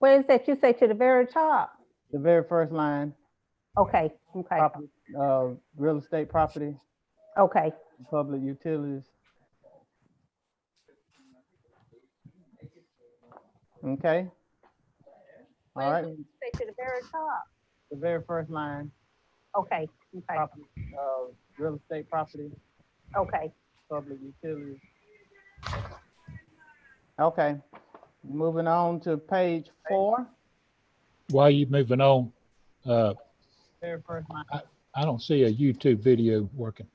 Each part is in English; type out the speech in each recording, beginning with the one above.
Where is that? You say to the very top? The very first line, Okay, okay, property, real estate property, okay. public utilities. Okay. All Where right. is it? You say to the very top? The very first line, Okay, okay, property, real estate property, okay. public utilities. Okay. Moving on to page 4. While you moving on, Very first line. I don't see a YouTube video working.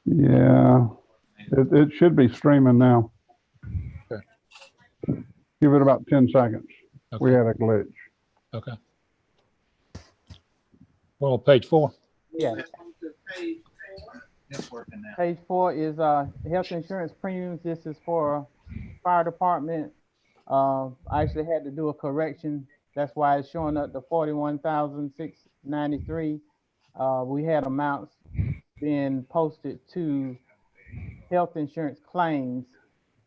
Yeah, it should be streaming now. Okay. Give it about 10 seconds. Okay. We had a glitch. Okay. Well, page 4. Yes. Page 4 is health insurance premiums. This is for fire department. I actually had to do a correction. That's why it's showing up to 41,693. We had amounts being posted to health insurance claims,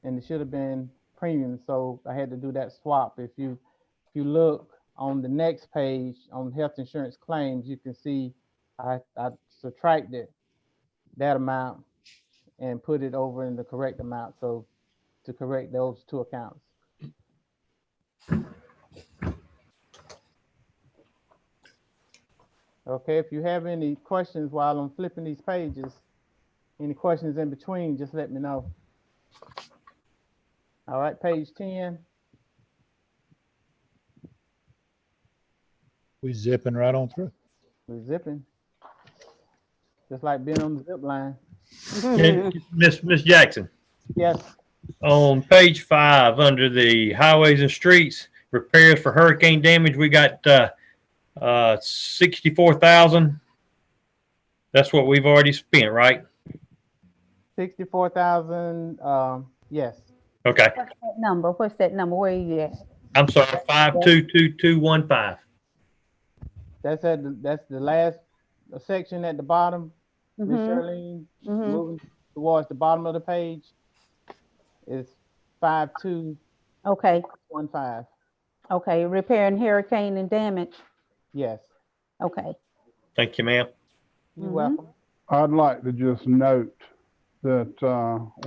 and it should have been premiums. So I had to do that swap. If you look on the next page on health insurance claims, you can see I subtracted that amount and put it over in the correct amount. So to correct those two accounts. Okay, if you have any questions while I'm flipping these pages, any questions in between, just let me know. All right, page 10. We zipping right on through. We're zipping. Just like being on the zip line. Miss Jackson, Yes, on page 5 under the highways and streets repairs for hurricane damage, we got 64,000. That's what we've already spent, right? 64,000. Yes, Okay. What's that number? What's that number? Where are you at? I'm sorry, 522215. that's the last section at the bottom. Miss Mhm, Charlene, mhm. moving towards the bottom of the page. It's 5215. Okay, okay. Repairing hurricane and damage. Yes, Okay. Thank you, ma'am. you're Mhm. welcome. I'd like to just note that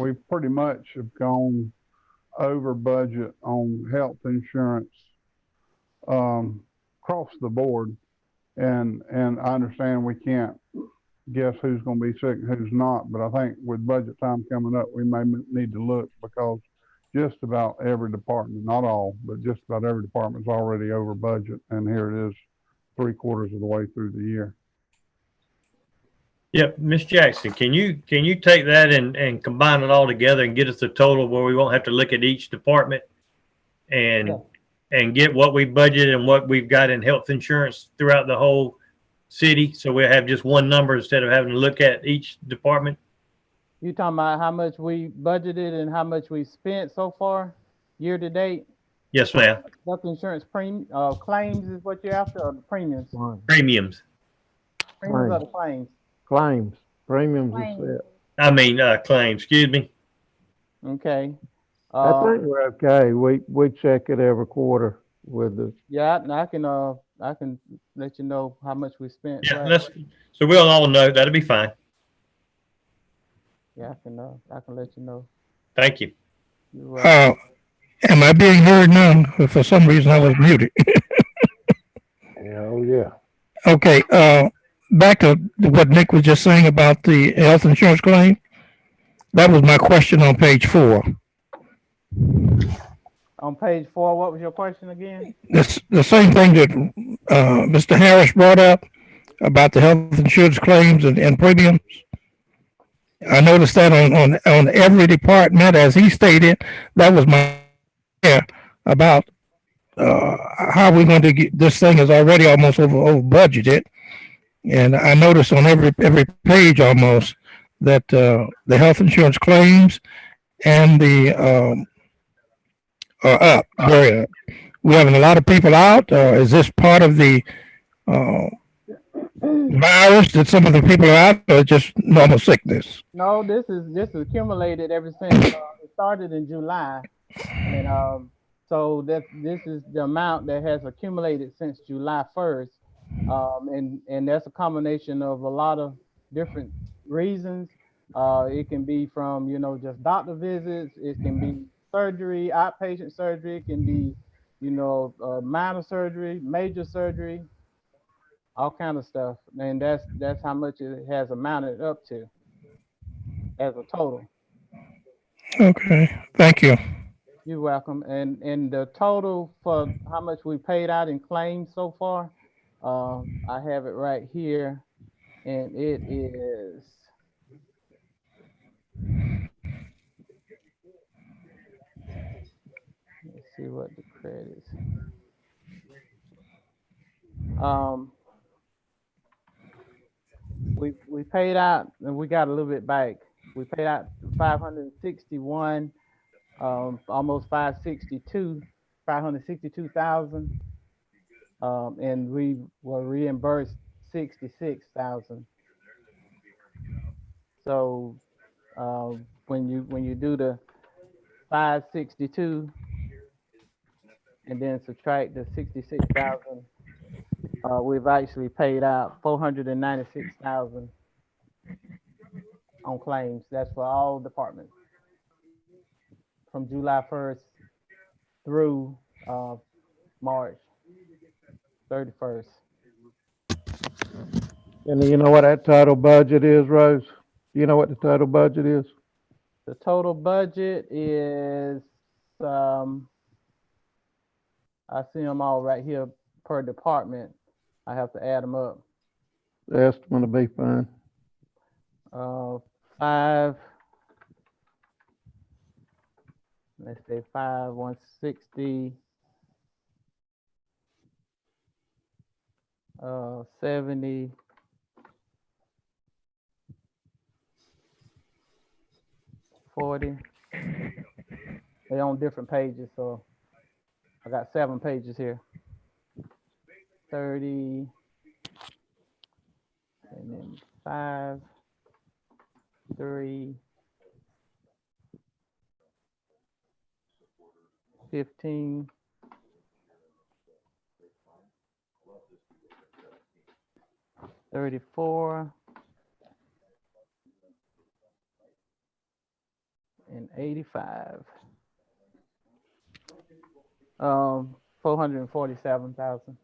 we pretty much have gone over budget on health insurance across the board. And I understand we can't guess who's going to be sick and who's not, but I think with budget time coming up, we may need to look, because just about every department, not all, but just about every department is already over budget, and here it is 3/4 of the way through the year. Yep, Miss Jackson, can you take that and combine it all together and get us a total where we won't have to look at each department and get what we budgeted and what we've got in health insurance throughout the whole city, so we'll have just one number instead of having to look at each department? You talking about how much we budgeted and how much we spent so far, year to date? Yes, ma'am. Health insurance claims is what you're after, or the premiums? Premiums. Premiums or the claims? Claims, premiums Claims. is set. I mean, claims, excuse me. Okay. I think we're okay. We check it every quarter with the, Yeah, I can let you know how much we spent. Yeah, Right. so we'll all know. That'll be fine. Yeah, I can let you know. Thank you. You, Am I being heard now? For some reason, I was muted. oh yeah. Okay, back to what Nick was just saying about the health insurance claim. That was my question on page 4. on page 4, what was your question again? This the same thing that Mr. Harris brought up about the health insurance claims and premiums. I noticed that on every department, as he stated, that was my about how we're going to get this thing is already almost over budgeted, and I noticed on every page almost that the health insurance claims and the are up, very up. We're having a lot of people out. Is this part of the virus that some of the people are out, or just normal sickness? No, this is accumulated ever since it started in July, and So this is the amount that has accumulated since July 1st. And that's a combination of a lot of different reasons. It can be from, just doctor visits. It can be surgery, outpatient surgery. It can be, minor surgery, major surgery, all kind of stuff. And that's how much it has amounted up to as a total. Okay, thank you. You're welcome. And the total for how much we paid out in claims so far, I have it right here, and it is. Let's see what the credits. Um, we paid out, and we got a little bit back. We paid out 561, almost 562,000. And we were reimbursed 66,000. So when you do the 562 and then subtract the 66,000, we've actually paid out 496,000 on claims. That's for all departments from July 1st through March 31st. And you know what that total budget is, Rose? You know what the total budget is? The total budget is, I see them all right here per department. I have to add them up. The estimate will be fine. 5, let's say 160, 70, 40. They're on different pages, so I got 7 pages here. 30, and then 5, 3, 15, 34, and 85. 447,000.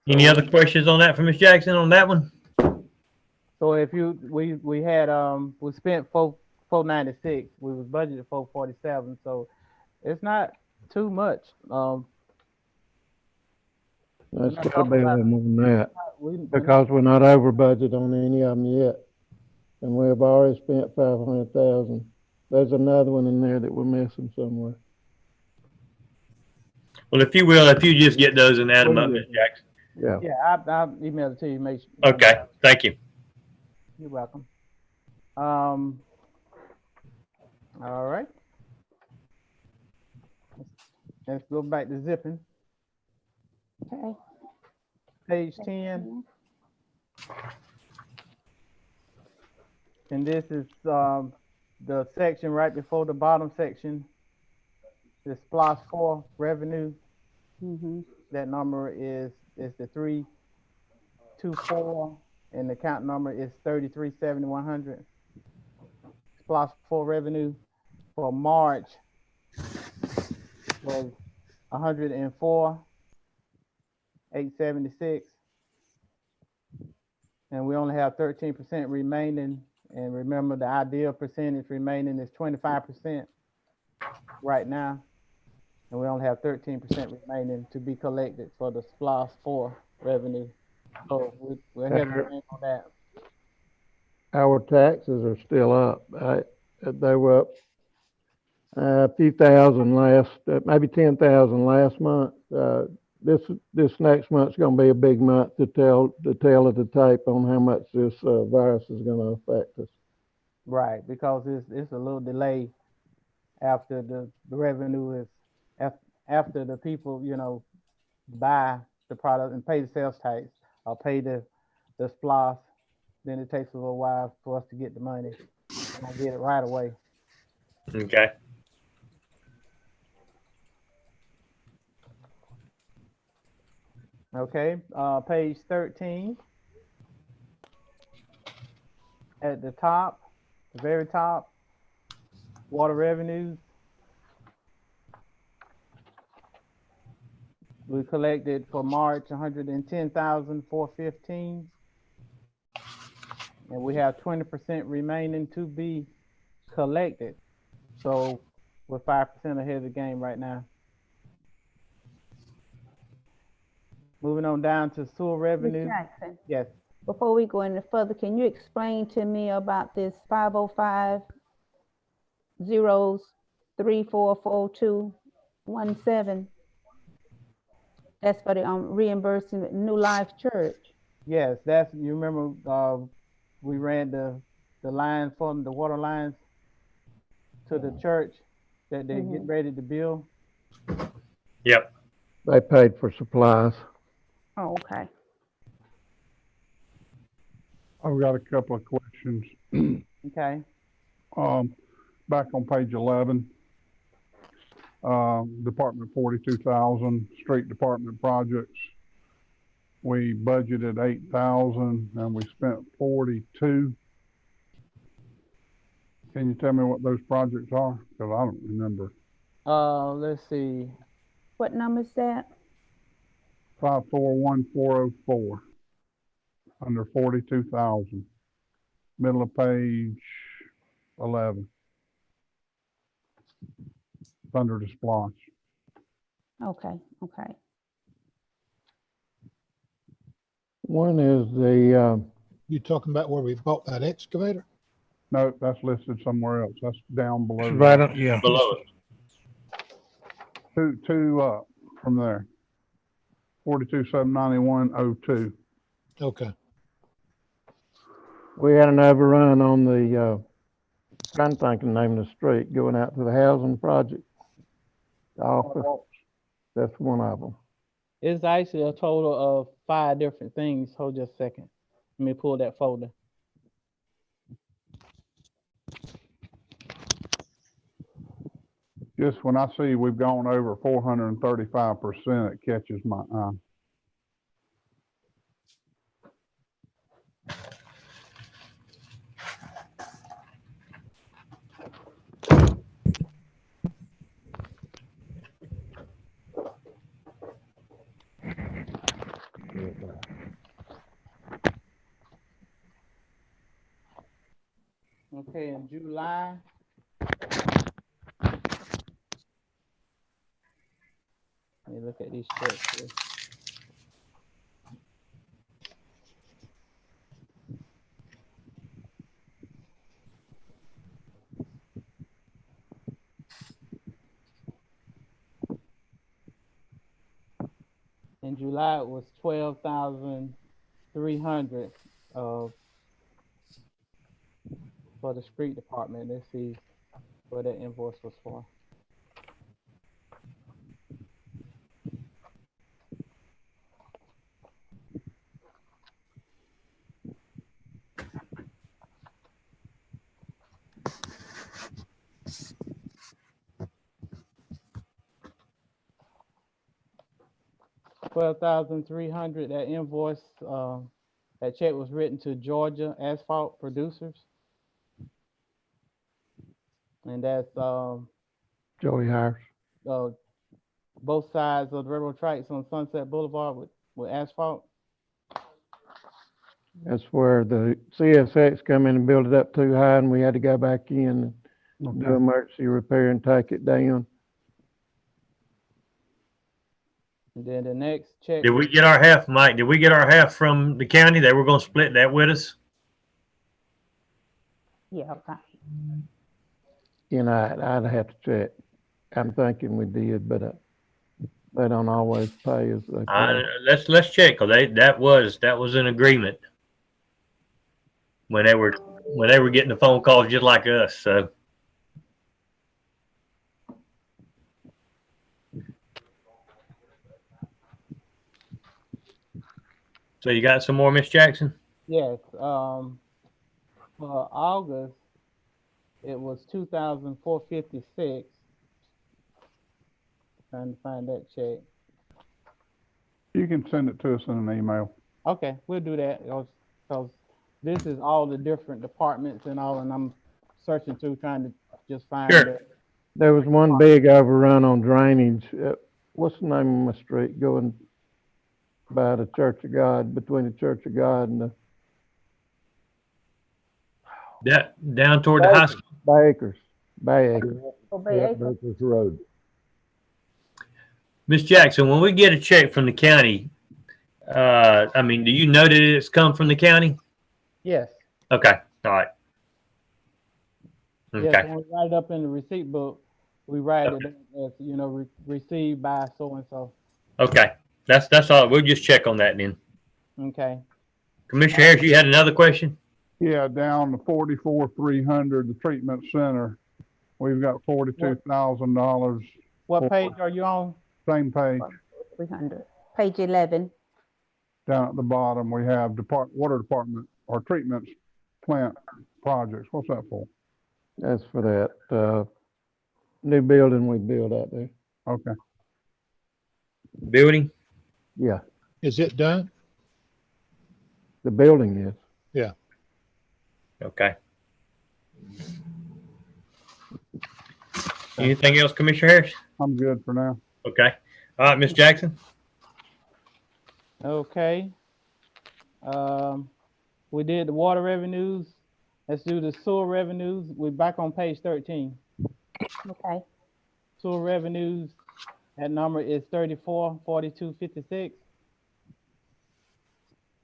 Any other questions on that for Ms. Jackson on that one? So if we had we spent 496, we was budgeted 447, so it's not too much. That's not gotta talking be a about- little more than that, we because we're not over budget on any of them yet. And we've already spent 500,000. There's another one in there that we're missing somewhere. Well, if you just get those and add them up, Ms. Jackson. Yeah. yeah, I'll email it to you. Make sure. Okay, thank you. You're welcome. All right. Let's go back to zipping. Okay. Page 10. And this is the section right before the bottom section. The SPLOST 4 revenue. Mm-hmm. That number is the 324, and the account number is 337100. SPLOST 4 revenue for March was 104,876, and we only have 13% remaining. And remember, the ideal percentage remaining is 25% right now. And we only have 13% remaining to be collected for the SPLOST 4 revenue. So we're ahead of the game on that. Our taxes are still up. They were up a few thousand maybe 10,000 last month. This next month's gonna be a big month to tell the tale of the tape on how much this virus is gonna affect us. Right, because it's a little delay after the revenue is after the people, buy the product and pay the sales tax or pay the SPOS, then it takes a little while for us to get the money. And I get it right away. Okay. Okay, page 13. At the top, the very top, water revenues. We collected for March 110,415, and we have 20% remaining to be collected. So we're 5% ahead of the game right now. Moving on down to sewer Ms. revenue. Jackson, Yes. before we go any further, can you explain to me about this 505-0344217? That's for the reimbursement New Life Church. Yes, you remember we ran the line from the water lines to the church that they're getting ready to build. Yep. They paid for supplies. Oh, okay. I've got a couple of questions. Okay. Back on page 11, Department 42,000, street department projects. We budgeted 8,000 and we spent 42. Can you tell me what those projects are? Because I don't remember. Let's see. What number is that? 541404 under 42,000. Middle of page 11. It's under the splash. Okay, okay. One is the, You talking about where we bought that excavator? No, that's listed somewhere else. That's down below. It's right up, yeah. Below it. Two up from there. 42,791.02. Okay. we had an overrun on the, trying to think of the name of the street, going out to the housing project. Office, that's one of them. It's actually a total of 5 different things. Hold just a second. Let me pull that folder. Just when I see we've gone over 435%, it catches my eye. Okay, in July. Let me look at these checks here. In July, it was 12,300 for the street department. Let's see what that invoice was for. $12,300. That invoice, that check was written to Georgia Asphalt Producers, and that's Joey Harris. both sides of the railroad tracks on Sunset Boulevard with asphalt. That's where the CSX come in and built it up too high, and we had to go back in and do emergency repair and take it down. And then the next check. Did we get our half, Mike? Did we get our half from the county? They were going to split that with us? Yeah, okay. And I'd have to check. I'm thinking we did, but they don't always pay us. They pay. Let's check, cause that was an agreement when they were getting the phone calls just like us. So So you got some more, Miss Jackson? Yes, for August, it was 2,456. Trying to find that check. You can send it to us in an email. Okay, we'll do that, because this is all the different departments and all, and I'm searching through trying to just find Sure. the, There was one big overrun on drainage. What's the name of my street going by the Church of God, between the Church of God and the That down toward the high school. Bay Acres? Bay Acres. Obey Yep, Acres. Baker's Road. Miss Jackson, when we get a check from the county, I mean, do you know that it's come from the county? yes. Okay. All right. Yes, Okay. when we write it up in the receipt book, we write it as, received by so-and-so. Okay. That's all. We'll just check on that then. Okay. Commissioner Harris, you had another question? Yeah, down to 44,300, the treatment center. We've got $42,000. What page are you on? Same page. 300. Page 11. Down at the bottom, we have water department or treatments plant projects. What's that for? That's for that, new building we built out there. Okay. Building? Yeah, Is it done? the building is. Okay. Anything else, Commissioner Harris? I'm good for now. Okay. All right, Miss Jackson. Okay. We did the water revenues. Let's do the sewer revenues. We're back on page 13. Okay. Sewer revenues, that number is 34,4256.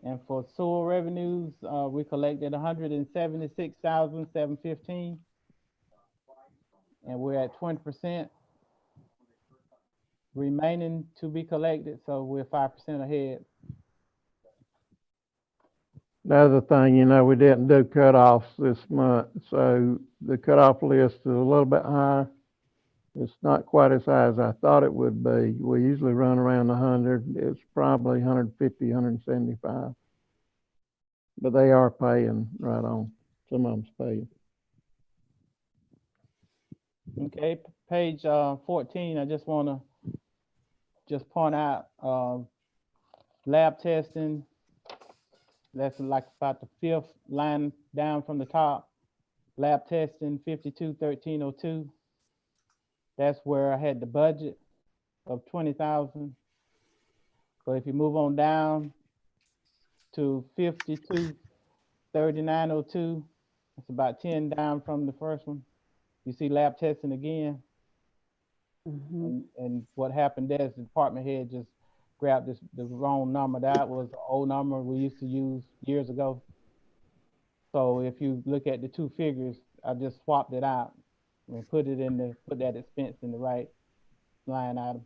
And for sewer revenues, we collected 176,715. And we're at 20%. Remaining to be collected, so we're 5% ahead. The other thing, we didn't do cutoffs this month, so the cutoff list is a little bit higher. It's not quite as high as I thought it would be. We usually run around 100. It's probably 150, 175. But they are paying right on. Some of them's paying. Okay, page 14, I just want to point out lab testing. That's like about the 5th line down from the top. Lab testing 521302. That's where I had the budget of 20,000. So if you move on down to 523902, it's about 10 down from the first one. You see lab testing again. And what happened there is the department head just grabbed the wrong number. That was the old number we used to use years ago. So if you look at the two figures, I just swapped it out and put that expense in the right line item.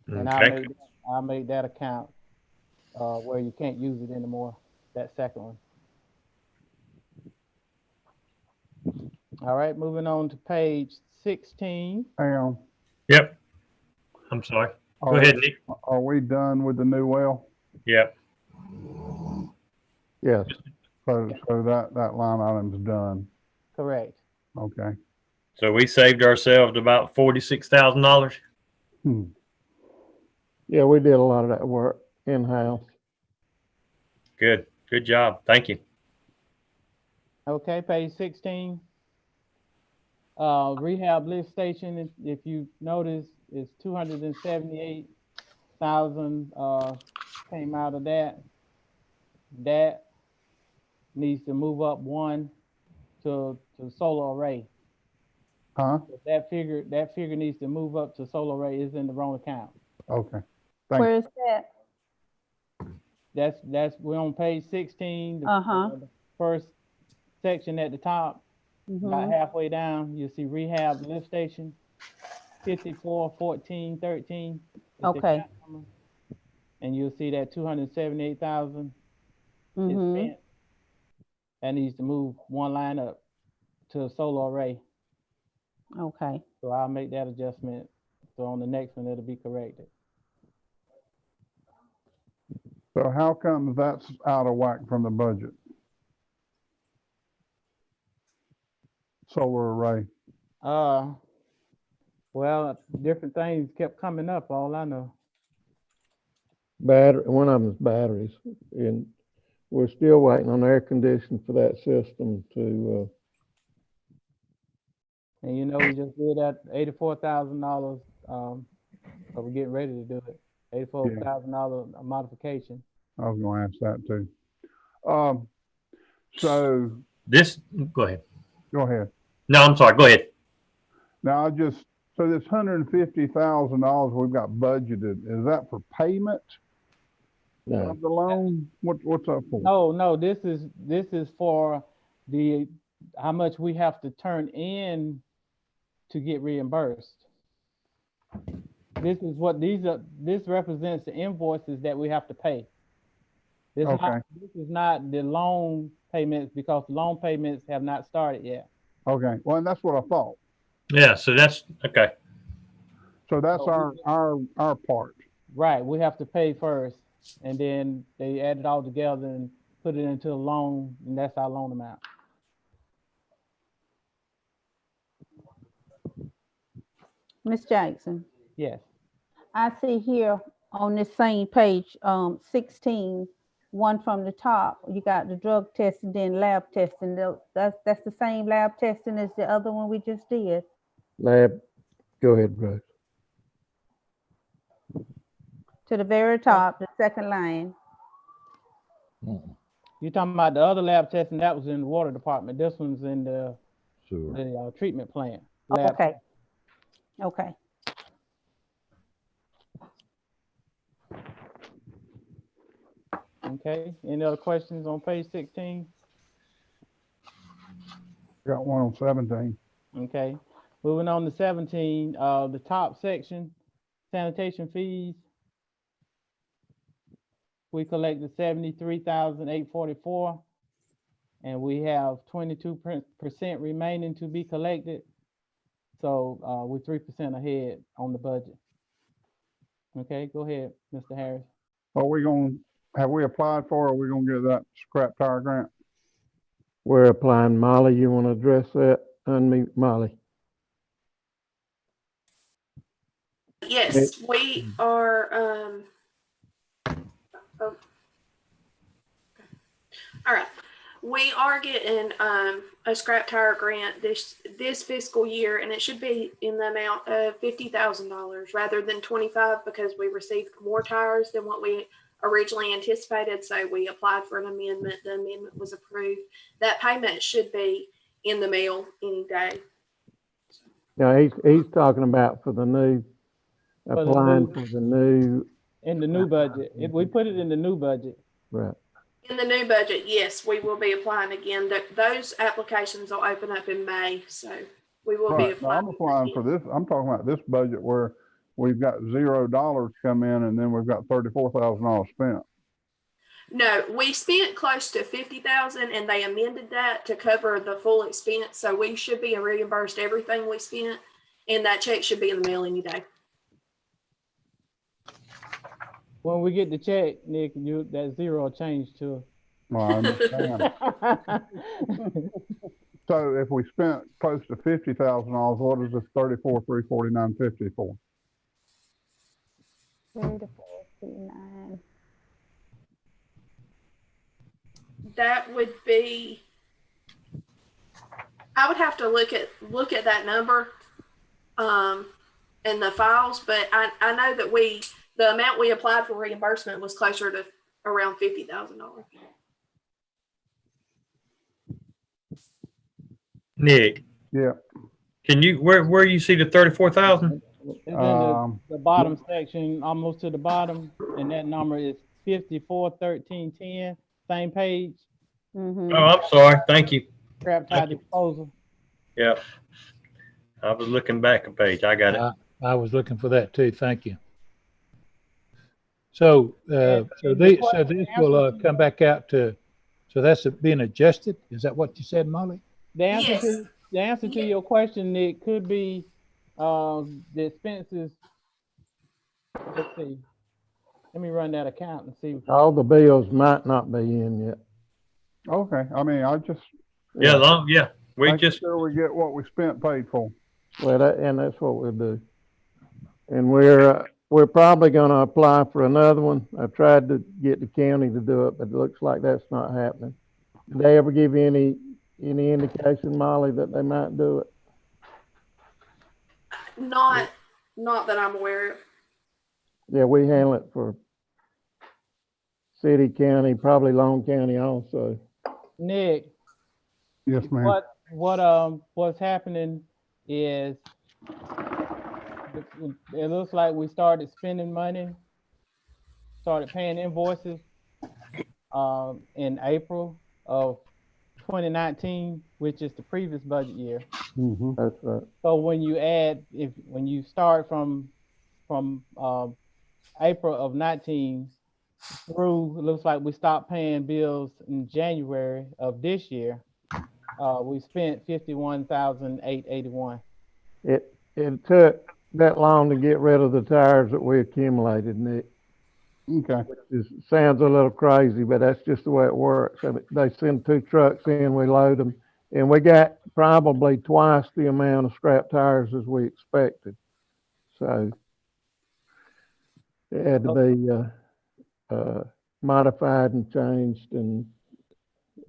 And Okay. I'll make that account where you can't use it anymore, that second one. All right, moving on to page 16. Hang on. Yep. I'm sorry. Go ahead, Nick. Are we done with the new well? Yep. Yes, So that line item's done. Correct. Okay. So we saved ourselves about $46,000. yeah, we did a lot of that work in-house. Good. Good job. Thank you. Okay, page 16. Rehab lift station, if you notice, is 278,000 came out of that. That needs to move up one to solar array. Huh? That figure needs to move up to solar array. Is in the wrong account. Okay. Where is that? That's we're on page 16. Uh-huh. The first section at the top. About halfway down, you'll see rehab lift station, 541413. Okay. And you'll see that 278,000 is spent. That needs to move one line up to a solar array. Okay. So I'll make that adjustment. So on the next one, it'll be corrected. So how come that's out of whack from the budget? Solar array. Well, different things kept coming up, all I know. One of them is batteries, and we're still waiting on air conditioning for that system to, And you know, we just did that $84,000, so we're getting ready to do it. $84,000 modification. I was gonna ask that too. So Go ahead. go ahead. No, I'm sorry. Go ahead. Now so this $150,000 we've got budgeted, is that for payment no, of the loan? What's that for? No, this is for how much we have to turn in to get reimbursed. This is what this represents the invoices that we have to pay. This is not the loan payments, because loan payments have not started yet. Okay, well, and that's what I thought. Yeah. So that's okay. So that's So our part. Right, we have to pay first, and then they add it all together and put it into a loan, and that's our loan amount. Ms. Jackson, Yes. I see here on this same page, 16, one from the top, you got the drug testing, then lab testing. That's the same lab testing as the other one we just did. lab, go ahead, Bruce. To the very top, the second line. You're talking about the other lab testing, that was in the water department. This one's in the Sewer. treatment plant. Oh, lab okay. test. Okay. Okay, any other questions on page 16? Got one on 17. Okay, moving on to 17, the top section, sanitation fees. We collected 73,844, and we have 22% remaining to be collected. So we're 3% ahead on the budget. Okay, go ahead, Mr. Harris. Have we applied for, or are we gonna get that scrap tire grant? We're applying. Molly, you want to address that? Unmute Molly. Yes, we are, all right. We are getting, a scrap tire grant this fiscal year, and it should be in the amount of $50,000 rather than 25, because we received more tires than what we originally anticipated. So we applied for an amendment. The amendment was approved. That payment should be in the mail any day. Now, he's talking about for the new, applying for the new, In the new budget, if we put it in the new budget. right. In the new budget, yes, we will be applying again. Those applications will open up in May, so we will be Right, now I'm applying for again. this, I'm talking about this budget where we've got $0 come in and then we've got $34,000 spent. No, we spent close to 50,000, and they amended that to cover the full expense. So we should be reimbursed everything we spent, and that check should be in the mail any day. When we get the check, Nick, that zero will change to. Well, I understand. So if we spent close to $50,000, what is this 34,349.50 for? 34.39. That would be, I would have to look at that number in the files, but I know that the amount we applied for reimbursement was closer to around $50,000. Nick, Yeah, can you where you see the 34,000? It's in the bottom section, almost to the bottom, and that number is 541310, same page, Mhm. Oh, I'm sorry. Thank you. scrap tire disposal. Yeah. I was looking back a page. I got it. I was looking for that too. Thank you. So, And so the this will come back out to, so that's being adjusted? Is that what you said, Molly? The answer Yes. to your question, Nick, could be the expenses. Let's see. Let me run that account and see. All the bills might not be in yet. Okay, I mean, I just We making just, sure we get what we spent paid for. Well, that's what we'll do. And we're probably gonna apply for another one. I tried to get the county to do it, but it looks like that's not happening. Did they ever give you any indication, Molly, that they might do it? Not that I'm aware of. Yeah, we handle it for city, county, probably Long County also. Nick, Yes, ma'am. what's happening is it looks like we started spending money, started paying invoices in April of 2019, which is the previous budget year. Mm-hmm. That's right. So when you start from April of 19 through, it looks like we stopped paying bills in January of this year. We spent $51,881. It took that long to get rid of the tires that we accumulated, Nick. Okay. It sounds a little crazy, but that's just the way it works. I mean, they send 2 trucks in, we load them, and we got probably twice the amount of scrap tires as we expected. So it had to be modified and changed, and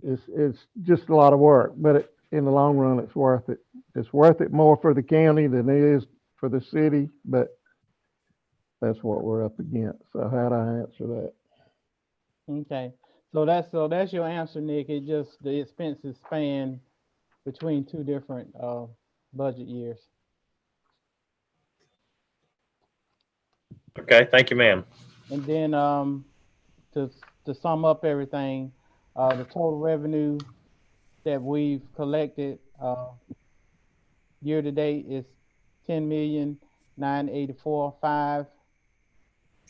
it's just a lot of work. But in the long run, it's worth it. It's worth it more for the county than it is for the city, but that's what we're up against. So how'd I answer that? Okay, so that's your answer, Nick. It just the expenses span between 2 different budget years. okay, thank you, ma'am. And then to sum up everything, the total revenue that we've collected year to date is 10,984,500,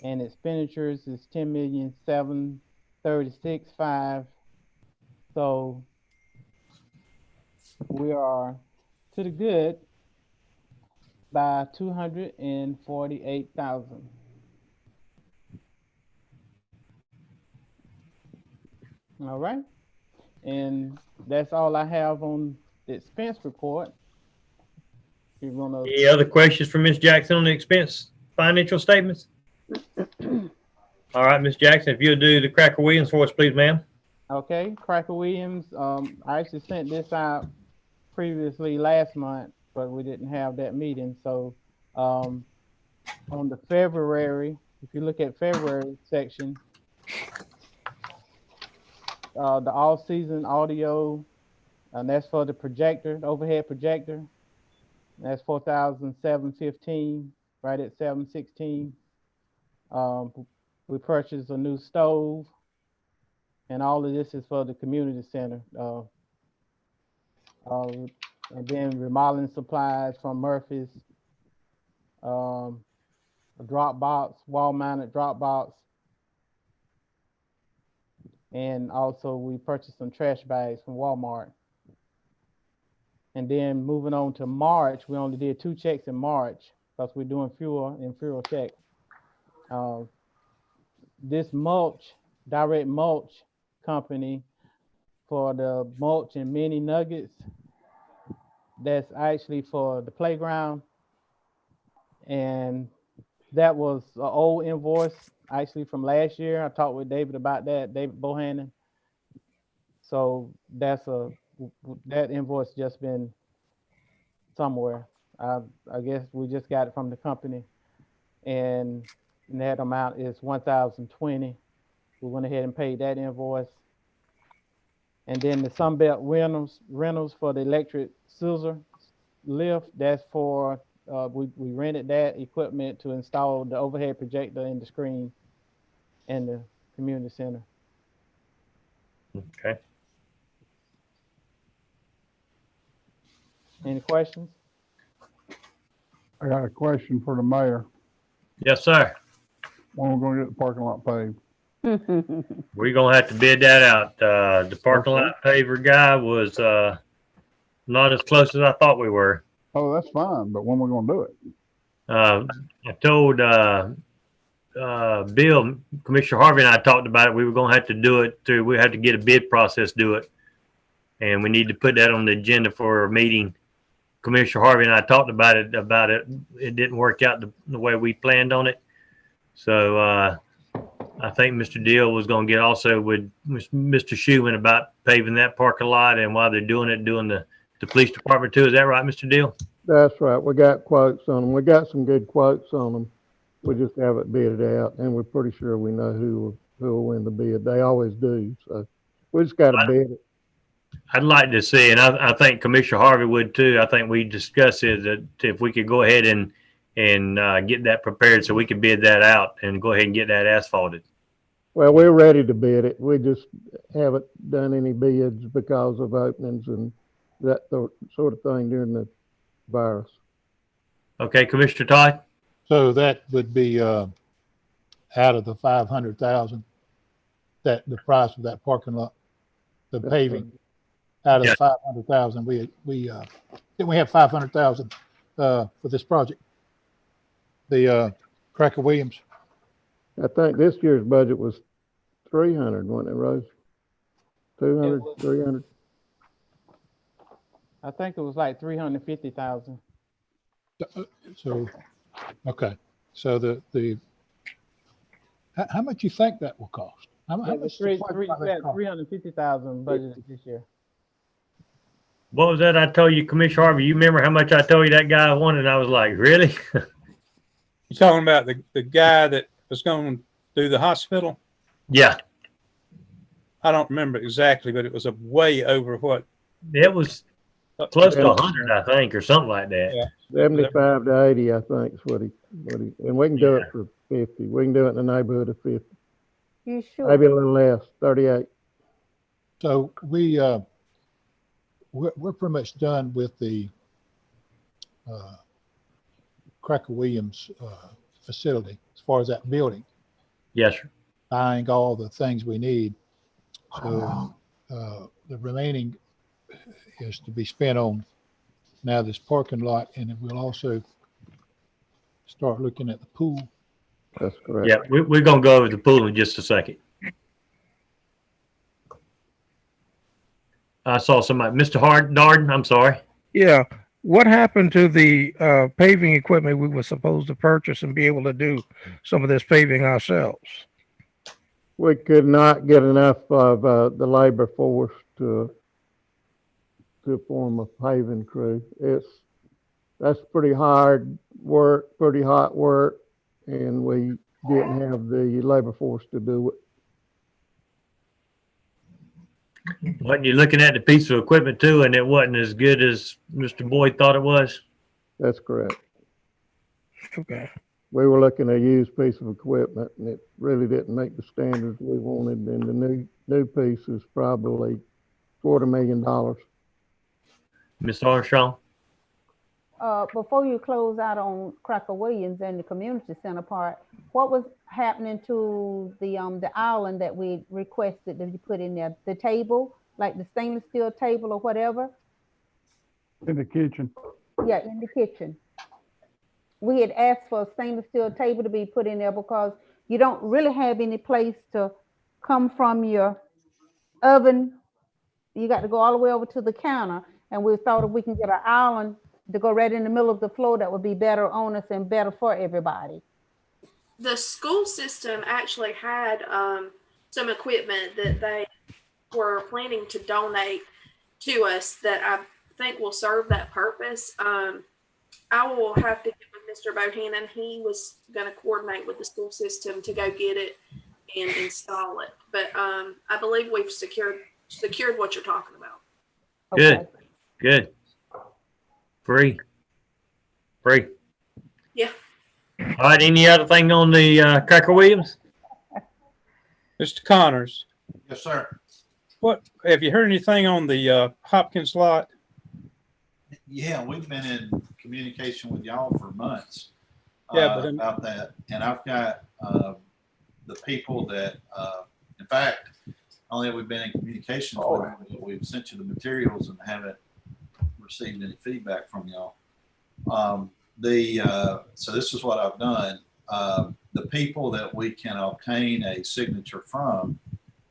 and expenditures is 10,736,500. So we are to the good by 248,000. All right, and that's all I have on the expense report. You wanna? Any other questions for Ms. Jackson on the expense financial statements? All right, Ms. Jackson, if you'll do the Cracker Williams for us, please, ma'am. Okay, Cracker Williams. I actually sent this out previously last month, but we didn't have that meeting. So on the February, if you look at February section, the all-season audio, and that's for the projector, the overhead projector. That's 4,715, right at 716. We purchased a new stove, and all of this is for the community center. And then remodeling supplies from Murphy's, a drop box, wall-mounted drop box, and also we purchased some trash bags from Walmart. And then moving on to March, we only did 2 checks in March because we're doing fewer and fewer checks. This mulch, direct mulch company for the mulch and mini nuggets, that's actually for the playground. And that was an old invoice actually from last year. I talked with David about that, David Bohannon. So that invoice just been somewhere. I guess we just got it from the company, and that amount is 1,020. We went ahead and paid that invoice. And then the Sunbelt rentals for the electric scissor lift, that's for we rented that equipment to install the overhead projector and the screen in the community center. Okay. Any questions? I got a question for the mayor. Yes, sir. When we're gonna get the parking lot paved? We're gonna have to bid that out. The parking lot paver guy was not as close as I thought we were. Oh, that's fine, but when we're gonna do it? I told Bill, Commissioner Harvey and I talked about it. We were going to have to do it through, we had to get a bid process, do it. And we need to put that on the agenda for a meeting. Commissioner Harvey and I talked about it. It didn't work out the way we planned on it. So, I think Mr. Deal was going to get also with Mr. Schumann about paving that parking lot, and while they're doing it, doing the police department too. Is that right, Mr. Deal? That's right. We got quotes on them. We got some good quotes on them. We just haven't bid it out, and we're pretty sure we know who will win the bid. They always do. So we just got to bid it. I'd like to see, and I think Commissioner Harvey would too. I think we discussed it that if we could go ahead and get that prepared so we could bid that out and go ahead and get that asphalted. Well, we're ready to bid it. We just haven't done any bids because of openings and that sort of thing during the virus. Okay, Commissioner Todd? So that would be out of the 500,000, that the price of that parking lot, the paving. Out of the 500,000, we didn't we have 500,000 for this project? The Cracker Williams. I think this year's budget was 300, wasn't it, Rose? 200, 300. I think it was like 350,000. So, okay. So the how much you think that will cost? How much? 350,000 budgeted this year. What was that I told you, Commissioner Harvey? You remember how much I told you that guy wanted? And I was like, really? You talking about the guy that was going to do the hospital? Yeah. I don't remember exactly, but it was a way over what? It was close to 100, I think, or something like that. Yeah. 75 to 80, I think is what he, and we can do it for 50. We can do it in the neighborhood of 50. You sure? Maybe a little less, 38. So we're pretty much done with the Cracker Williams facility as far as that building. Yes, sir. Buying all the things we need. So the remaining is to be spent on now this parking lot, and we'll also start looking at the pool. That's correct. Yeah, we're going to go over the pool in just a second. I saw somebody, Mr. Darden, I'm sorry. Yeah. What happened to the paving equipment we were supposed to purchase and be able to do some of this paving ourselves? We could not get enough of the labor force to form a paving crew. That's pretty hard work, pretty hot work, and we didn't have the labor force to do it. Wasn't you looking at the piece of equipment too, and it wasn't as good as Mr. Boyd thought it was? That's correct. Okay. We were looking at a used piece of equipment, and it really didn't make the standards we wanted. And the new piece is probably $250,000. Ms. Armstrong? Before you close out on Cracker Williams and the community center part, what was happening to the island that we requested that you put in there? The table, like the stainless steel table or whatever? In the kitchen. Yeah, in the kitchen. We had asked for a stainless steel table to be put in there because you don't really have any place to come from your oven. You got to go all the way over to the counter. And we thought if we can get an island to go right in the middle of the floor, that would be better on us and better for everybody. The school system actually had some equipment that they were planning to donate to us that I think will serve that purpose. I will have to get with Mr. Bohannon. He was going to coordinate with the school system to go get it and install it. But I believe we've secured what you're talking about. Good. Okay. Good. Free. Yeah. All right. Any other thing on the Cracker Williams? Mr. Connors, Yes, sir. what have you heard anything on the Hopkins lot? Yeah, we've been in communication with y'all for months Yeah, but about that. And I've got the people that, in fact, only have we been in communication with them, but we've sent you the materials and haven't received any feedback from y'all. So this is what I've done. the people that we can obtain a signature from,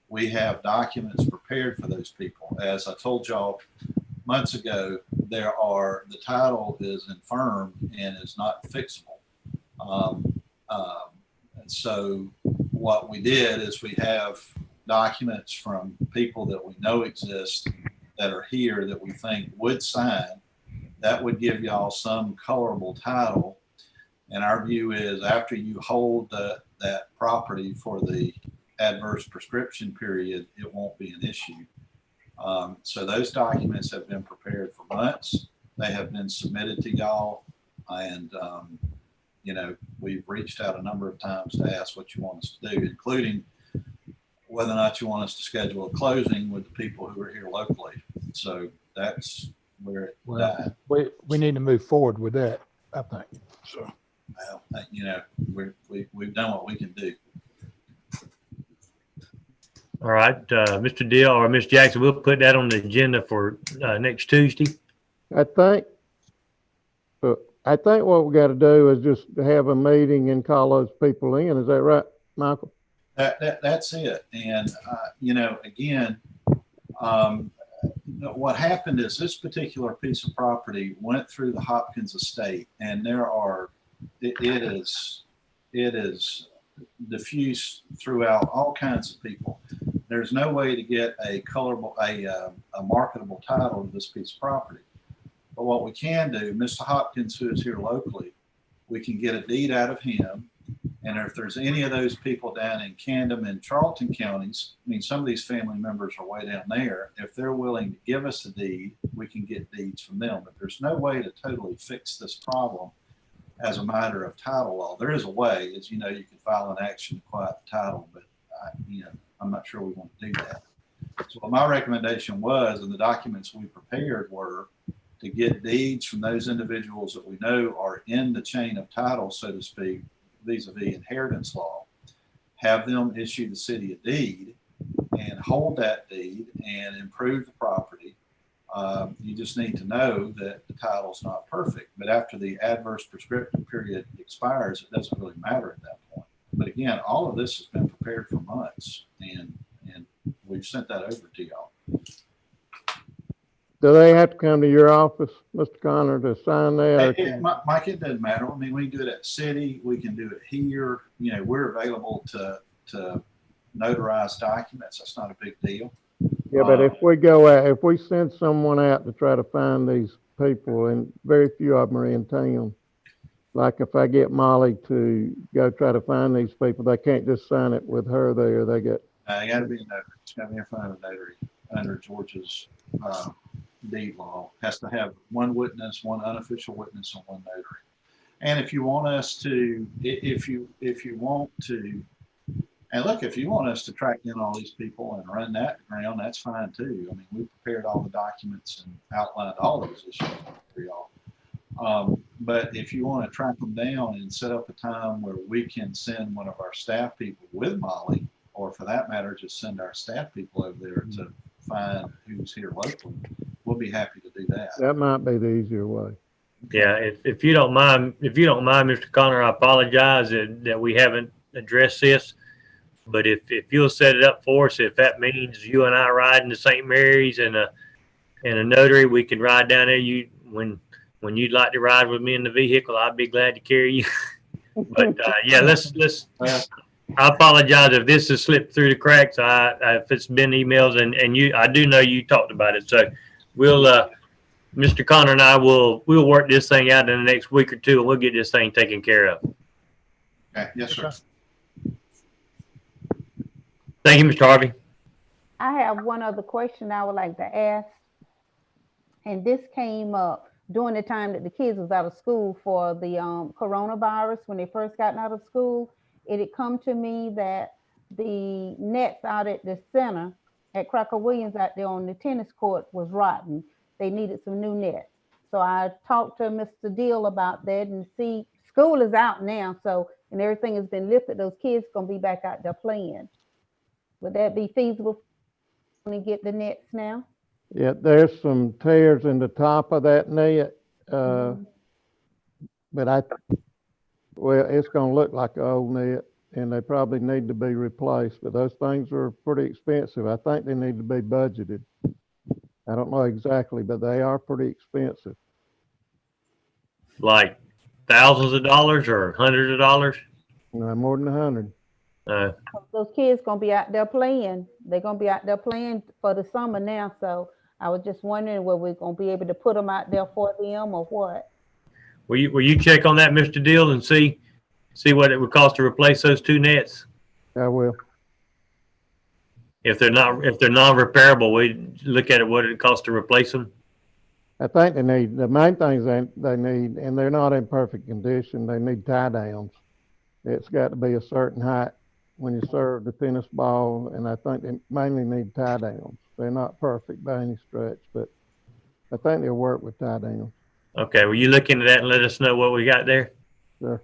we have documents prepared for those people. As I told y'all months ago, the title is infirm and is not fixable. So what we did is we have documents from people that we know exist that are here that we think would sign. That would give y'all some colorable title. And our view is after you hold that property for the adverse prescription period, it won't be an issue. So those documents have been prepared for months. They have been submitted to y'all. And, you know, we've reached out a number of times to ask what you want us to do, including whether or not you want us to schedule a closing with the people who are here locally. So that's where it died. We need to move forward with that, I think. So, well, you know, we've done what we can do. All right, Mr. Deal or Ms. Jackson, we'll put that on the agenda for next Tuesday. I think what we got to do is just have a meeting and call those people in. Is that right, Michael? That's it. And, you know, again, what happened is this particular piece of property went through the Hopkins estate, and it is diffused throughout all kinds of people. There's no way to get a marketable title to this piece of property. But what we can do, Mr. Hopkins, who is here locally, we can get a deed out of him. And if there's any of those people down in Camden and Charlton counties, I mean, some of these family members are way down there. If they're willing to give us a deed, we can get deeds from them. But there's no way to totally fix this problem as a matter of title law. There is a way, as you know, you can file an action to quiet the title, but you know, I'm not sure we want to do that. So what my recommendation was, and the documents we prepared were to get deeds from those individuals that we know are in the chain of title, so to speak, vis-a-vis inheritance law, have them issue the city a deed and hold that deed and improve the property. You just need to know that the title's not perfect, but after the adverse prescriptive period expires, it doesn't really matter at that point. But again, all of this has been prepared for months, and we've sent that over to y'all. Do they have to come to your office, Mr. Connor, to sign that? Mike, it doesn't matter. I mean, we can do it at city. We can do it here. You know, we're available to notarize documents. That's not a big deal. Yeah, but if we go out, if we send someone out to try to find these people, and very few of them are in town, like if I get Molly to go try to find these people, they can't just sign it with her there. They got to be a notary. It's got to be in front of a notary under Georgia's deed law. Has to have one witness, one unofficial witness, and one notary. And if you want us to, if you want to, and look, if you want us to track down all these people and run that around, that's fine too. I mean, we prepared all the documents and outlined all those issues for y'all. But if you want to track them down and set up a time where we can send one of our staff people with Molly, or for that matter, just send our staff people over there to find who's here locally, we'll be happy to do that. That might be the easier way. Yeah, if you don't mind, Mr. Connor, I apologize that we haven't addressed this. But if you'll set it up for us, if that means you and I riding to St. Mary's and a notary, we can ride down there. When you'd like to ride with me in the vehicle, I'd be glad to carry you. But yeah, let's. I apologize if this has slipped through the cracks. If it's been emails and I do know you talked about it. So we'll, Mr. Connor and I we'll work this thing out in the next week or two, and we'll get this thing taken care of. Okay. Yes, sir. Thank you, Mr. Harvey. I have one other question I would like to ask. And this came up during the time that the kids was out of school for the coronavirus, when they first gotten out of school. It had come to me that the nets out at the center at Cracker Williams out there on the tennis court was rotten. They needed some new nets. So I talked to Mr. Deal about that, and see, school is out now, so, and everything has been lifted. Those kids gonna be back out there playing. Would that be feasible to get the nets now? Yeah, there's some tears in the top of that net, but Well, it's gonna look like an old net, and they probably need to be replaced, but those things are pretty expensive. I think they need to be budgeted. I don't know exactly, but they are pretty expensive. Like thousands of dollars or hundreds of dollars? No, more than 100. Those kids gonna be out there playing. They're gonna be out there playing for the summer now. So I was just wondering whether we're gonna be able to put them out there for them or what. Will you check on that, Mr. Deal, and see what it would cost to replace those two nets? I will. If they're non-repairable, we look at what it costs to replace them. I think they need, the main things they need, and they're not in perfect condition, they need tie downs. It's got to be a certain height when you serve the tennis ball, and I think they mainly need tie downs. They're not perfect by any stretch, but I think they'll work with tie downs. Okay, will you look into that and let us know what we got there? Sure.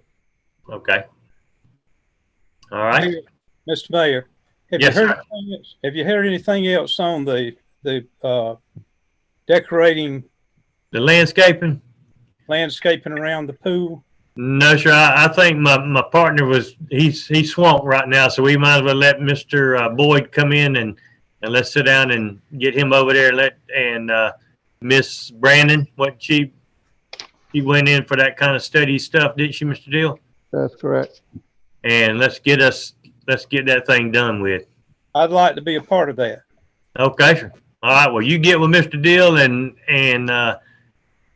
Okay. All right. Mr. Mayor, have Yes, you heard sir. anything else? Have you heard anything else on the decorating The landscaping? landscaping around the pool? No, sir. I think my partner he's swamped right now, so we might as well let Mr. Boyd come in and let's sit down and get him over there and Miss Brandon, what she went in for that kind of study stuff, didn't she, Mr. Deal? That's correct. And let's get that thing done with. I'd like to be a part of that. Okay, sir. All right. Well, you get with Mr. Deal and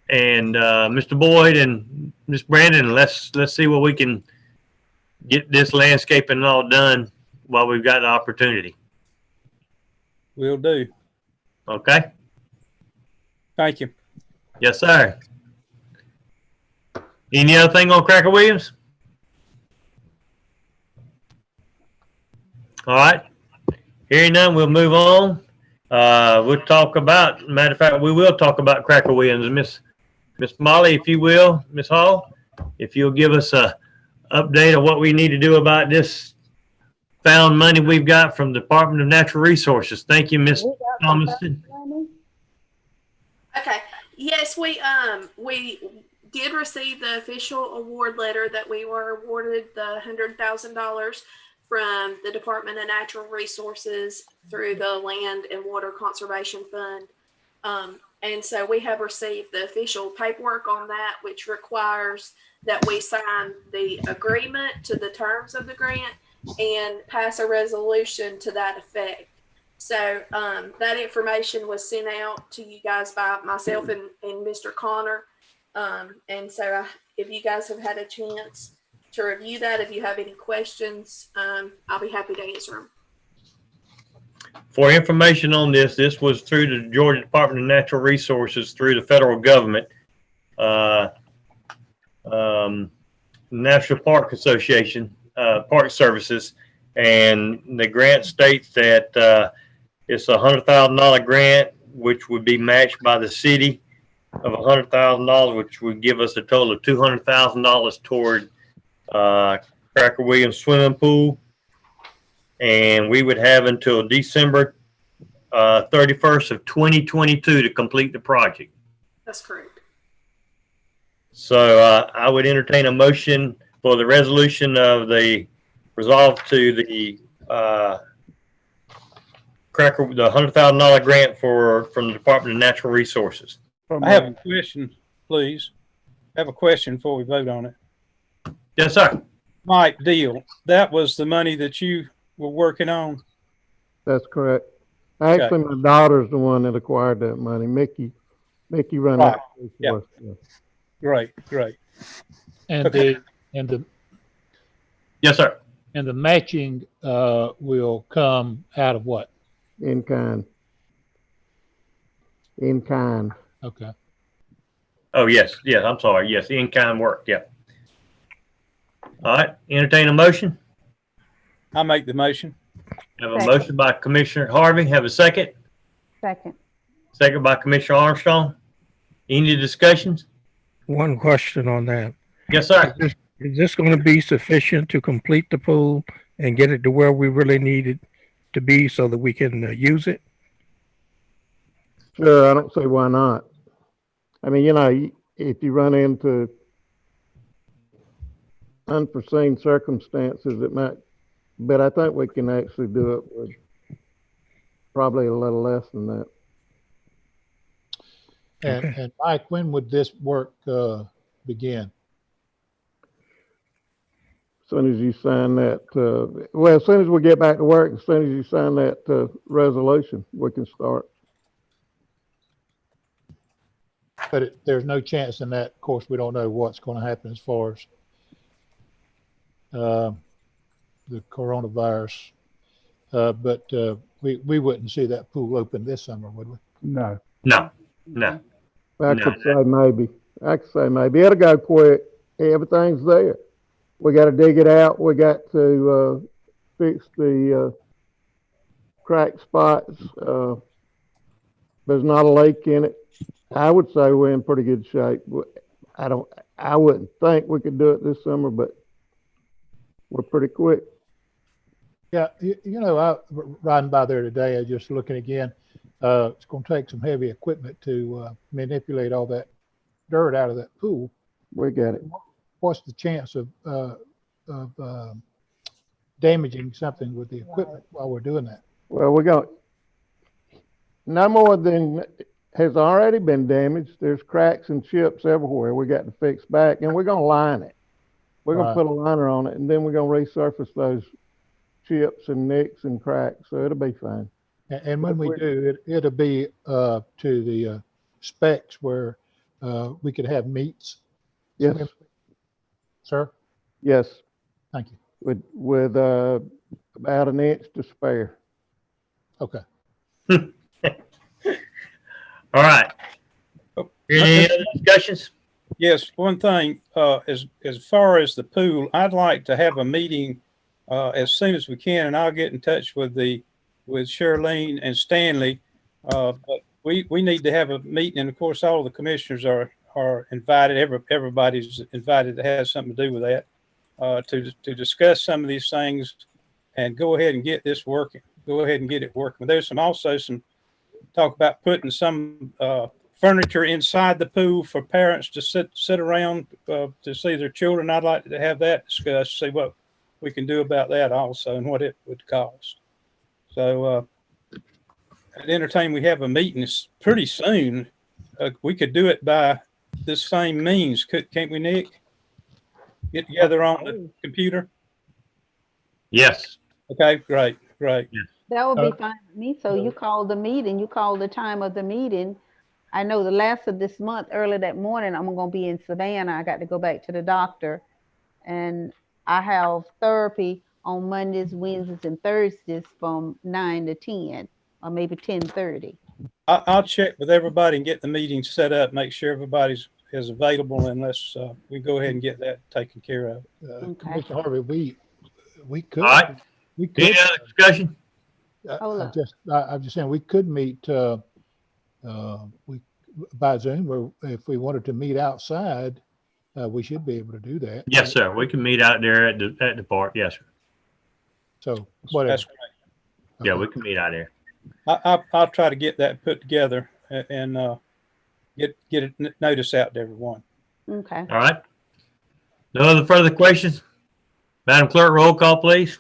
Mr. Boyd and Miss Brandon, and let's see what we can get this landscaping all done while we've got the opportunity. Will do. Okay. Thank you. Yes, sir. Any other thing on Cracker Williams? All right. Hearing none, we'll move on. We'll talk about, matter of fact, we will talk about Cracker Williams. Miss Molly, if you will, Miss Hall, if you'll give us a update on what we need to do about this found money we've got from the Department of Natural Resources. Thank you, Miss Thomaston. Okay. Yes, we did receive the official award letter that we were awarded the $100,000 from the Department of Natural Resources through the Land and Water Conservation Fund. And so we have received the official paperwork on that, which requires that we sign the agreement to the terms of the grant and pass a resolution to that effect. So that information was sent out to you guys by myself and Mr. Connor. And so if you guys have had a chance to review that, if you have any questions, I'll be happy to answer them. For information on this was through the Georgia Department of Natural Resources through the federal government, National Park Association, Park Services, and the grant states that it's a $100,000 grant, which would be matched by the city of $100,000, which would give us a total of $200,000 toward Cracker Williams swimming pool. And we would have until December 31st of 2022 to complete the project. That's correct. So I would entertain a motion for the resolution of the resolve to the the $100,000 grant from the Department of Natural Resources. I have a question, please. I have a question before we vote on it. Yes, sir. Mike Deal, that was the money that you were working on? That's correct. Actually, my daughter's the one that acquired that money. Mickey run that for us. Yeah. Great. And Okay. the Yes, sir. and the matching will come out of what? In kind. Okay. Oh, yes. I'm sorry. Yes, in-kind work. Yeah. All right. Entertain a motion. I'll make the motion. Have a motion by Commissioner Harvey. Have a second. Second. Second by Commissioner Armstrong. Any discussions? One question on that. Yes, sir. Is this going to be sufficient to complete the pool and get it to where we really need it to be so that we can use it? Sure, I don't see why not. I mean, if you run into unforeseen circumstances, it might, but I think we can actually do it with probably a little less than that. And Mike, when would this work begin? As soon as you sign that, well, as soon as we get back to work, as soon as you sign that resolution, we can start. But there's no chance in that. Of course, we don't know what's going to happen as far as the coronavirus. But we wouldn't see that pool open this summer, would we? No. No. I could say maybe. It'll go quick. Everything's there. We got to dig it out. We got to fix the crack spots. There's not a leak in it. I would say we're in pretty good shape. I wouldn't think we could do it this summer, but we're pretty quick. Yeah, you know, I riding by there today, I just looking again. It's going to take some heavy equipment to manipulate all that dirt out of that pool. We got it. What's the chance of damaging something with the equipment while we're doing that? Well, we got no more than has already been damaged. There's cracks and chips everywhere. We got to fix back, and we're going to line it. We're going to put a liner on it, and then we're going to resurface those chips and nicks and cracks, so it'll be fine. And when we do, it'll be to the specs where we could have meets. Yes. Sir? Yes. Thank you. With about an inch to spare. Okay. All right. Any other discussions? Yes, one thing, as far as the pool, I'd like to have a meeting as soon as we can, and I'll get in touch with Shirlene and Stanley. But we need to have a meeting, and of course, all the commissioners are invited. Everybody's invited that has something to do with that, to discuss some of these things and go ahead and get this working. Go ahead and get it working. But there's also some talk about putting some furniture inside the pool for parents to sit around to see their children. I'd like to have that discussed, see what we can do about that also and what it would cost. So I'd entertain we have a meeting pretty soon. We could do it by this same means, can't we, Nick? Get together on the computer? Yes. Okay, great. Yes. That would be fine with me. So you call the meeting, you call the time of the meeting. I know the last of this month, early that morning, I'm going to be in Savannah. I got to go back to the doctor, and I have therapy on Mondays, Wednesdays, and Thursdays from 9 to 10, or maybe 10:30. I'll check with everybody and get the meeting set up, make sure everybody's is available, and let's we go ahead and get that taken care of. Okay. Mr. Harvey, we could. All right. We could. Any other discussion? I'm just saying we could meet we by Zoom, or if we wanted to meet outside, we should be able to do that. Yes, sir. We can meet out there at the park. Yes, sir. So whatever. That's great. Yeah, we can meet out there. I'll try to get that put together and get a notice out to everyone. Okay. All right. No other further questions? Madam Clerk, roll call, please.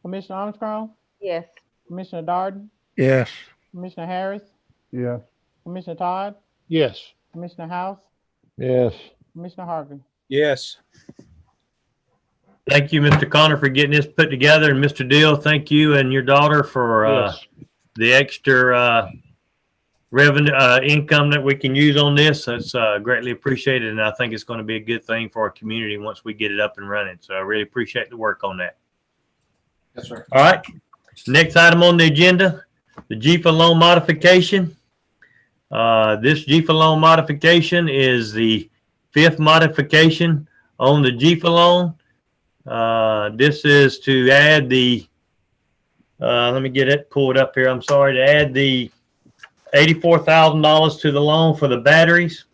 Commissioner Armstrong, Yes. Commissioner Darden, Yes. Commissioner Harris, Yes. Commissioner Todd, Yes. Commissioner House, Yes. Commissioner Harvey. Yes. Thank you, Mr. Connor, for getting this put together. And Mr. Deal, thank you and your daughter for Yes. the extra revenue income that we can use on this. That's greatly appreciated, and I think it's going to be a good thing for our community once we get it up and running. So I really appreciate the work on that. Yes, sir. All right. Next item on the agenda, the GFA loan modification. This GFA loan modification is the 5th modification on the GFA loan. This is to add the, let me get it pulled up here. I'm sorry, to add the $84,000 to the loan for the batteries.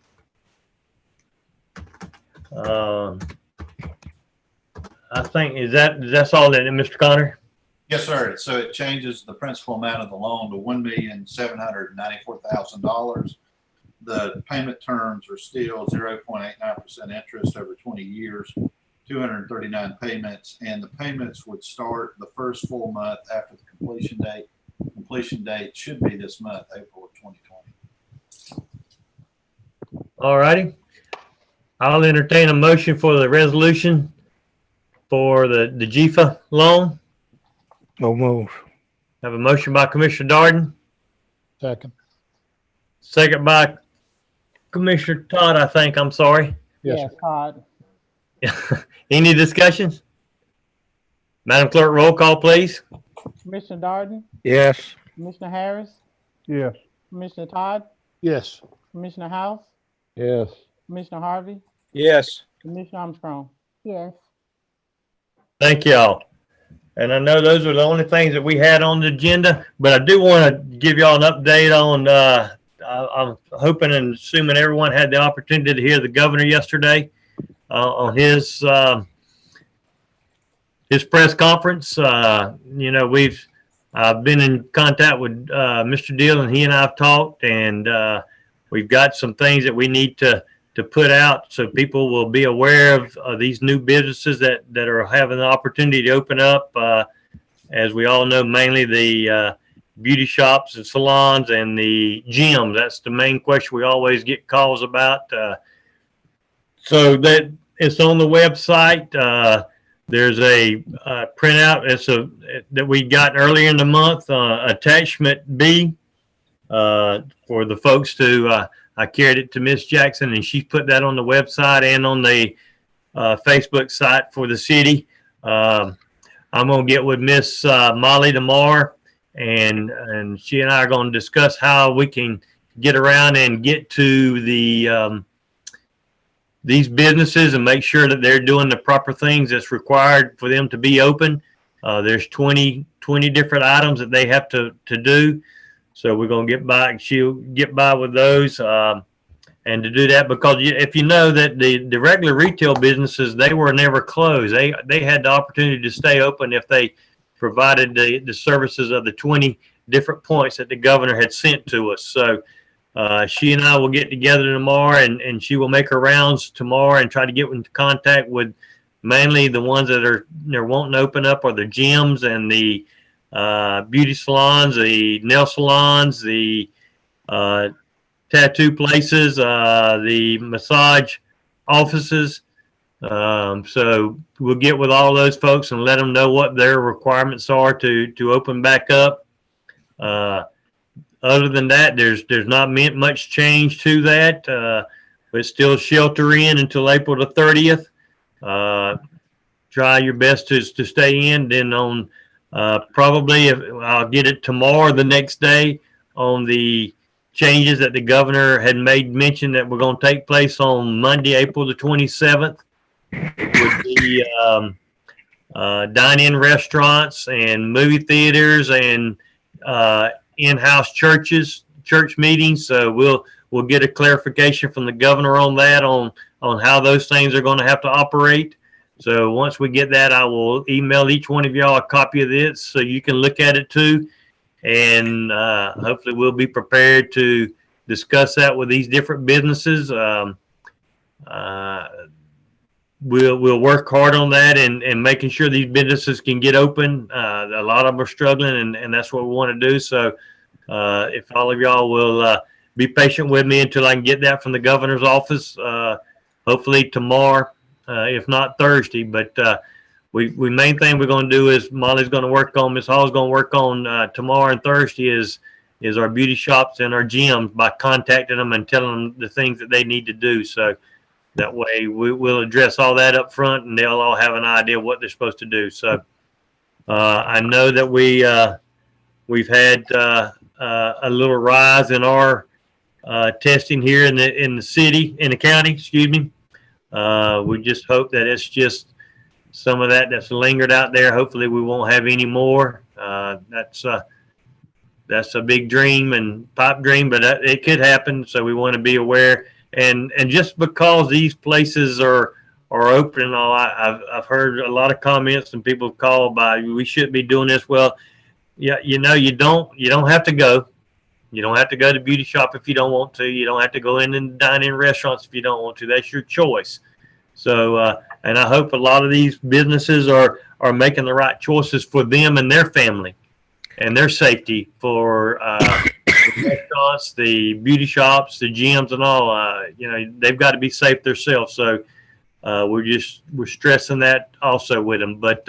I think that's all that, Mr. Connor? Yes, sir. So it changes the principal amount of the loan to $1,794,000. The payment terms are still 0.89% interest over 20 years, 239 payments, and the payments would start the first full month after the completion date. Completion date should be this month, April of 2020. All righty. I'll entertain a motion for the resolution for the GFA loan. No move. Have a motion by Commissioner Darden, Second. second by Commissioner Todd, I think. I'm sorry. Yes, Yes, Todd. Any discussions? Madam Clerk, roll call, please. Commissioner Darden, Yes. Commissioner Harris, Yes. Commissioner Todd, yes. Commissioner House, Yes. Commissioner Harvey, Yes. Commissioner Armstrong. Yes. Thank y'all. And I know those are the only things that we had on the agenda, but I do want to give y'all an update on, I'm hoping and assuming everyone had the opportunity to hear the governor yesterday on his press conference. You know, we've been in contact with Mr. Deal, and he and I have talked, and we've got some things that we need to put out so people will be aware of these new businesses that are having the opportunity to open up. As we all know, mainly the beauty shops and salons and the gyms. That's the main question we always get calls about. So that it's on the website. There's a printout that we got earlier in the month, attachment B, for the folks to, I carried it to Miss Jackson, and she put that on the website and on the Facebook site for the city. I'm going to get with Miss Molly tomorrow, and she and I are going to discuss how we can get around and get to the these businesses and make sure that they're doing the proper things that's required for them to be open. There's 20 different items that they have to do. So we're going to get by, she'll get by with those. And to do that, because if you know that the regular retail businesses, they were never closed. They had the opportunity to stay open if they provided the services of the 20 different points that the governor had sent to us. So she and I will get together tomorrow, and she will make her rounds tomorrow and try to get into contact with mainly the ones that they're wanting to open up, are the gyms and the beauty salons, the nail salons, the tattoo places, the massage offices. So we'll get with all those folks and let them know what their requirements are to open back up. Other than that, there's not much change to that. But still shelter in until April the 30th. Try your best to stay in. Then on probably, I'll get it tomorrow, the next day, on the changes that the governor had made mention that were going to take place on Monday, April the 27th. It would be dine-in restaurants and movie theaters and in-house church meetings. So we'll get a clarification from the governor on that, on how those things are going to have to operate. So once we get that, I will email each one of y'all a copy of this so you can look at it too. And hopefully we'll be prepared to discuss that with these different businesses. We'll work hard on that and making sure these businesses can get open. A lot of them are struggling, and that's what we want to do. So if all of y'all will be patient with me until I can get that from the governor's office, hopefully tomorrow, if not Thursday. But we main thing we're going to do is Molly's going to work on, Miss Hall's going to work on tomorrow and Thursday is our beauty shops and our gyms by contacting them and telling them the things that they need to do. So that way we'll address all that up front, and they'll all have an idea what they're supposed to do. So I know that we've had a little rise in our testing here in the county, excuse me. We just hope that it's just some of that's lingered out there. Hopefully we won't have any more. That's a big dream and pipe dream, but it could happen. So we want to be aware. And just because these places are open and all, I've heard a lot of comments and people call by, we shouldn't be doing this. Well, yeah, you don't have to go. You don't have to go to beauty shop if you don't want to. You don't have to go in and dine in restaurants if you don't want to. That's your choice. So and I hope a lot of these businesses are making the right choices for them and their family and their safety for the restaurants, the beauty shops, the gyms, and all. They've got to be safe themselves. So we're stressing that also with them. But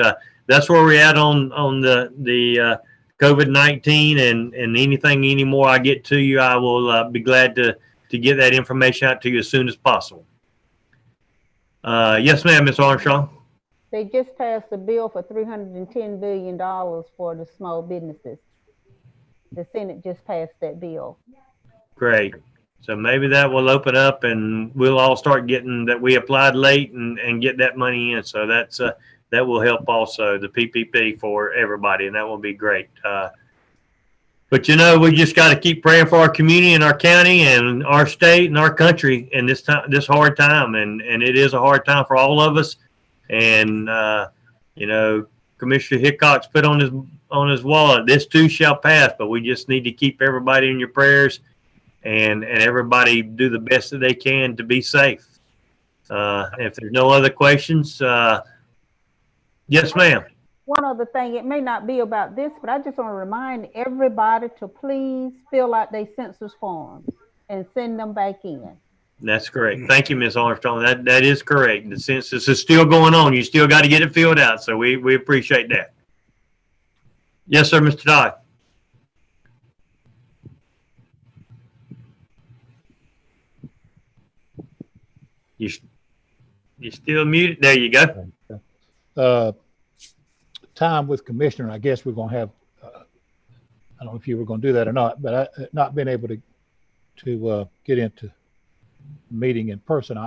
that's where we're at on the COVID-19, and anything anymore I get to you, I will be glad to get that information out to you as soon as possible. Yes, ma'am, Ms. Armstrong. They just passed a bill for $310 billion for the small businesses. The Senate just passed that bill. Great. So maybe that will open up and we'll all start getting that. We applied late and get that money in. So that will help also, the PPP for everybody, and that will be great. But we just got to keep praying for our community and our county and our state and our country in this hard time. And it is a hard time for all of us. And, Commissioner Hickok's put on his wallet, this too shall pass, but we just need to keep everybody in your prayers and everybody do the best that they can to be safe. If there's no other questions, yes, ma'am. One other thing, it may not be about this, but I just want to remind everybody to please fill out their census forms and send them back in. That's correct. Thank you, Ms. Armstrong. That is correct. The census is still going on. You still got to get it filled out. So we appreciate that. Yes, sir, Mr. Dodd. You still muted? There you go. Time with Commissioner, I guess we're going to have, I don't know if you were going to do that or not, but I not been able to get into meeting in person.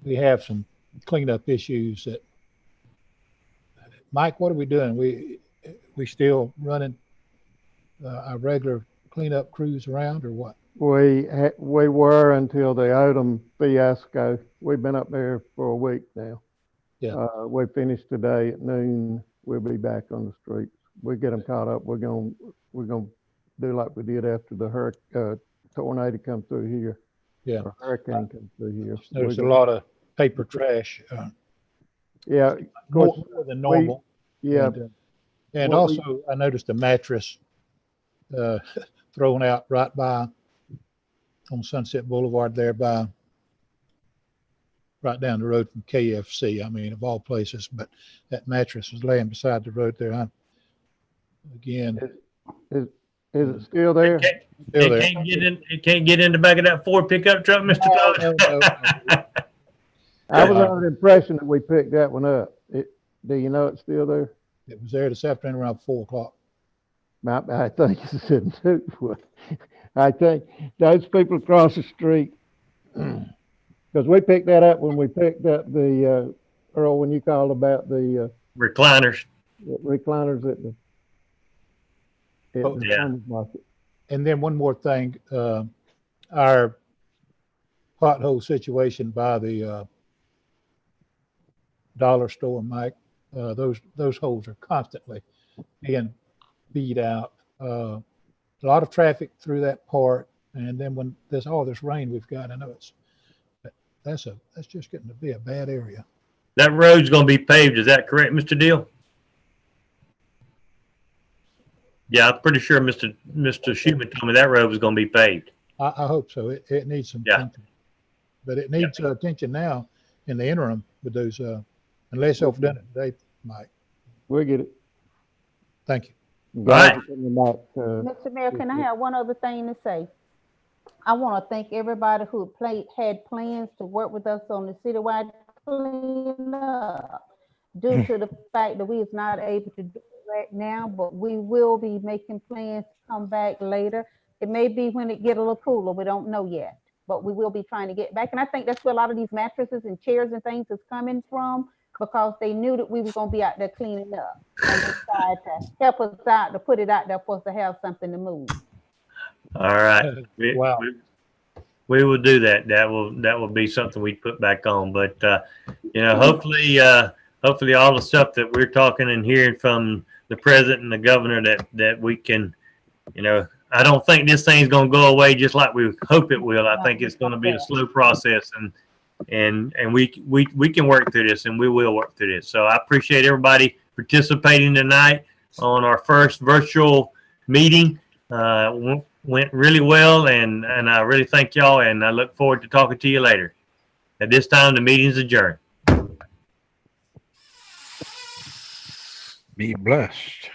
We have some cleanup issues that, Mike, what are we doing? We still running our regular cleanup crews around, or what? We were until the Odom fiasco. We've been up there for a week now. Yeah. We finished today at noon. We'll be back on the streets. We get them caught up. We're gonna do like we did after the tornado come through here. Yeah. Or hurricane come through here. There's a lot of paper trash. Yeah. More than normal. Yeah. And also, I noticed a mattress thrown out right by on Sunset Boulevard there by right down the road from KFC. I mean, of all places, but that mattress was laying beside the road there. Is it still there? It can't get in the back of that Ford pickup truck, Mr. Todd. I was under the impression that we picked that one up. Do you know it's still there? It was there this afternoon around 4 o'clock. I think it's in Newwood. I think those people across the street, because we picked that up when we picked up the Earl, when you called about the recliners at the farmers market. And then one more thing, our pothole situation by the dollar store, Mike, those holes are constantly being beat out. A lot of traffic through that part, and then when there's all this rain we've got, I know that's just getting to be a bad area. That road's going to be paved. Is that correct, Mr. Deal? Yeah, I'm pretty sure Mr. Schumann told me that road was going to be paved. I hope so. It needs some attention, but it needs attention now in the interim with those. Unless you've done it today, Mike. We'll get it. Thank you. Right. Mr. Mayor, can I have one other thing to say? I want to thank everybody who had plans to work with us on the citywide cleanup. Due to the fact that we is not able to do it right now, but we will be making plans to come back later. It may be when it get a little cooler. We don't know yet, but we will be trying to get back. And I think that's where a lot of these mattresses and chairs and things is coming from, because they knew that we was going to be out there cleaning up and decided to help us out, to put it out there for us to have something to move. All right. Wow. We will do that. That will be something we put back on. But hopefully all the stuff that we're talking and hearing from the president and the governor that we can, I don't think this thing's going to go away just like we hope it will. I think it's going to be a slow process, and and we can work through this, and we will work through this. So I appreciate everybody participating tonight on our first virtual meeting. Went really well, and I really thank y'all, and I look forward to talking to you later. At this time, the meeting's adjourned. Be blessed.